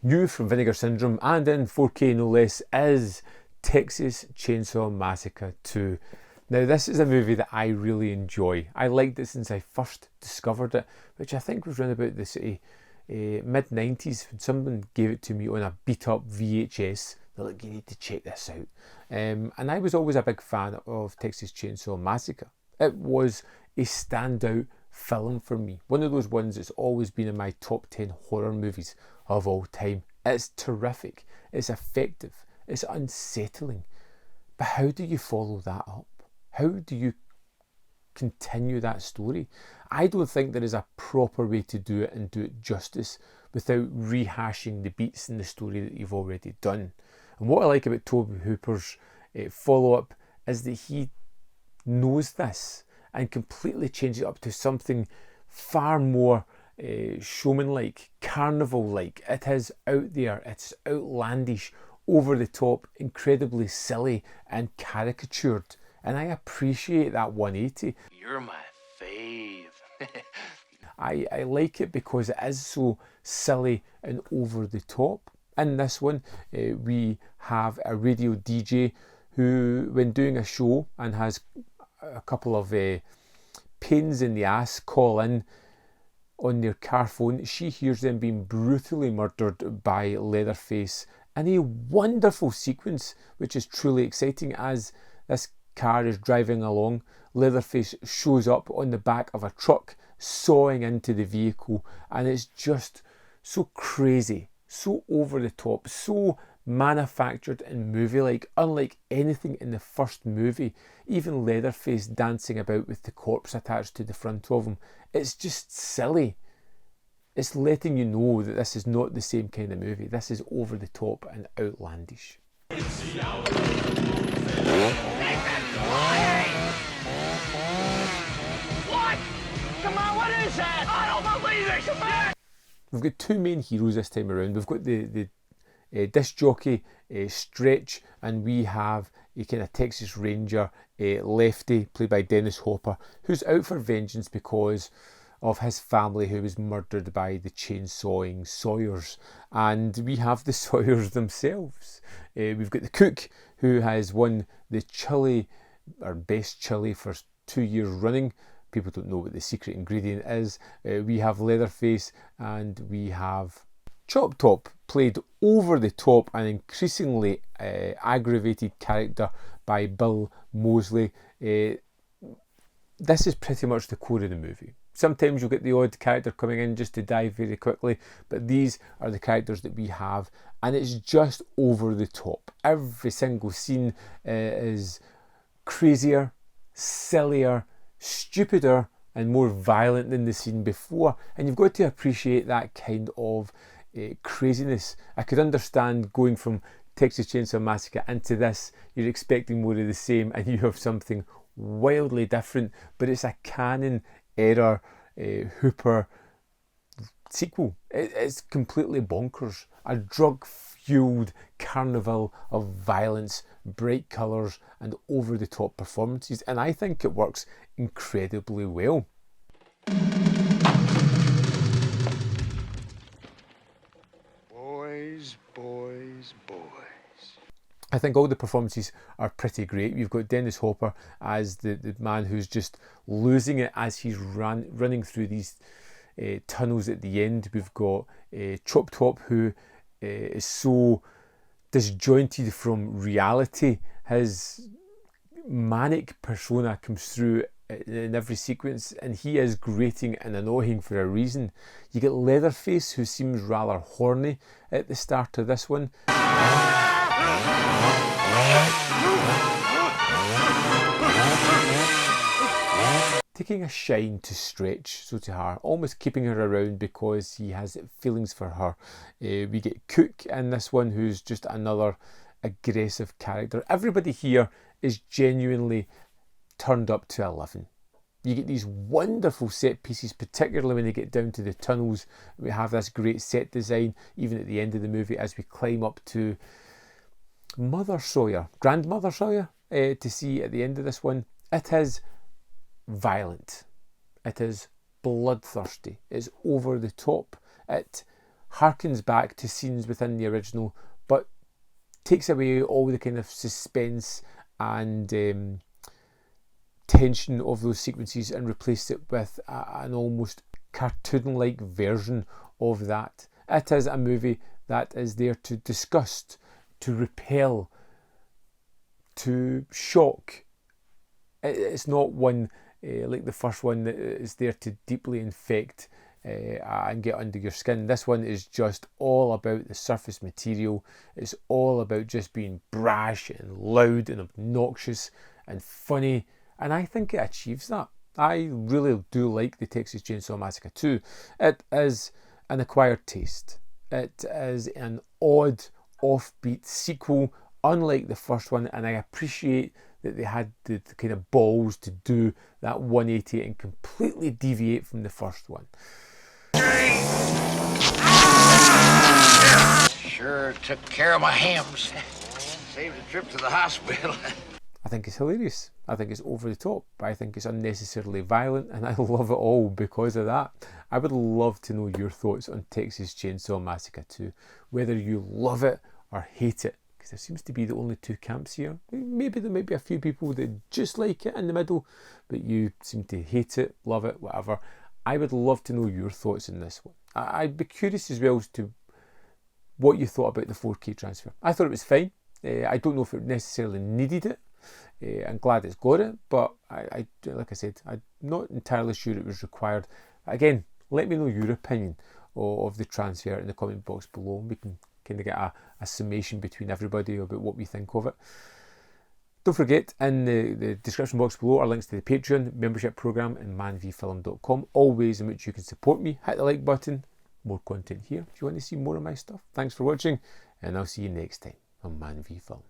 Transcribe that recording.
New from Vinegar Syndrome, and in 4K no less, is Texas Chainsaw Massacre 2. Now, this is a movie that I really enjoy. I liked it since I first discovered it, which I think was around about the sort of mid-90s when someone gave it to me on a beat-up VHS. They're like, you need to check this out. And I was always a big fan of Texas Chainsaw Massacre. It was a standout film for me. One of those ones that's always been in my top 10 horror movies of all time. It's terrific. It's effective. It's unsettling. But how do you follow that up? How do you continue that story? I don't think there is a proper way to do it and do it justice without rehashing the beats in the story that you've already done. And what I like about Tobe Hooper's follow-up is that he knows this and completely changes it up to something far more showman-like, carnival-like. It is out there, it's outlandish, over the top, incredibly silly and caricatured. And I appreciate that 180. You're my fave. I like it because it is so silly and over the top. In this one, we have a radio DJ who, when doing a show and has a couple of pains in the ass, call in on their car phone. She hears them being brutally murdered by Leatherface in a wonderful sequence, which is truly exciting. As this car is driving along, Leatherface shows up on the back of a truck, sawing into the vehicle, and it's just so crazy, so over the top, so manufactured and movie-like, unlike anything in the first movie. Even Leatherface dancing about with the corpse attached to the front of him. It's just silly. It's letting you know that this is not the same kind of movie. This is over the top and outlandish. What? Come on, what is that? I don't believe it, come on! We've got two main heroes this time around. We've got the disc jockey Stretch, and we have a kind of Texas Ranger Lefty, played by Dennis Hopper, who's out for vengeance because of his family who was murdered by the chainsawing Sawyers. And we have the Sawyers themselves. We've got the cook, who has won the chili, or best chili, for 2 years running. People don't know what the secret ingredient is. We have Leatherface, and we have Chop Top, played over the top and increasingly aggravated character by Bill Moseley. This is pretty much the core of the movie. Sometimes you'll get the odd character coming in just to die very quickly, but these are the characters that we have, and it's just over the top. Every single scene is crazier, sillier, stupider, and more violent than the scene before, and you've got to appreciate that kind of craziness. I could understand going from Texas Chainsaw Massacre into this, you're expecting more of the same, and you have something wildly different, but it's a canon error Hooper sequel. It's completely bonkers. A drug-fueled carnival of violence, bright colours and over-the-top performances, and I think it works incredibly well. Boys, boys, boys. I think all the performances are pretty great. You've got Dennis Hopper as the man who's just losing it as he's running through these tunnels at the end. We've got Chop Top, who is so disjointed from reality. His manic persona comes through in every sequence, and he is grating and annoying for a reason. You get Leatherface, who seems rather horny at the start of this one. Taking a shine to Stretch, so to her, almost keeping her around because he has feelings for her. We get Cook in this one, who's just another aggressive character. Everybody here is genuinely turned up to 11. You get these wonderful set pieces, particularly when they get down to the tunnels. We have this great set design, even at the end of the movie, as we climb up to Mother Sawyer, Grandmother Sawyer, to see at the end of this one. It is violent. It is bloodthirsty. It's over the top. It harkens back to scenes within the original, but takes away all the kind of suspense and tension of those sequences and replaces it with an almost cartoon-like version of that. It is a movie that is there to disgust, to repel, to shock. It's not one like the first one that is there to deeply infect and get under your skin. This one is just all about the surface material. It's all about just being brash and loud and obnoxious and funny, and I think it achieves that. I really do like the Texas Chainsaw Massacre 2. It is an acquired taste. It is an odd, offbeat sequel, unlike the first one, and I appreciate that they had the kind of balls to do that 180 and completely deviate from the first one. Sure took care of my hams. Saved a trip to the hospital. I think it's hilarious. I think it's over the top. I think it's unnecessarily violent, and I love it all because of that. I would love to know your thoughts on Texas Chainsaw Massacre 2, whether you love it or hate it, because there seems to be the only two camps here. Maybe there might be a few people that just like it in the middle, but you seem to hate it, love it, whatever. I would love to know your thoughts on this one. I'd be curious as well as to what you thought about the 4K transfer. I thought it was fine. I don't know if it necessarily needed it. I'm glad it's got it, but I like I said, I'm not entirely sure it was required. Again, let me know your opinion of the transfer in the comment box below. We can kind of get a summation between everybody about what we think of it. Don't forget, in the description box below are links to the Patreon membership program and manvfilm.com, all ways in which you can support me. Hit the like button, more content here if you want to see more of my stuff. Thanks for watching, and I'll see you next time on Man v Film.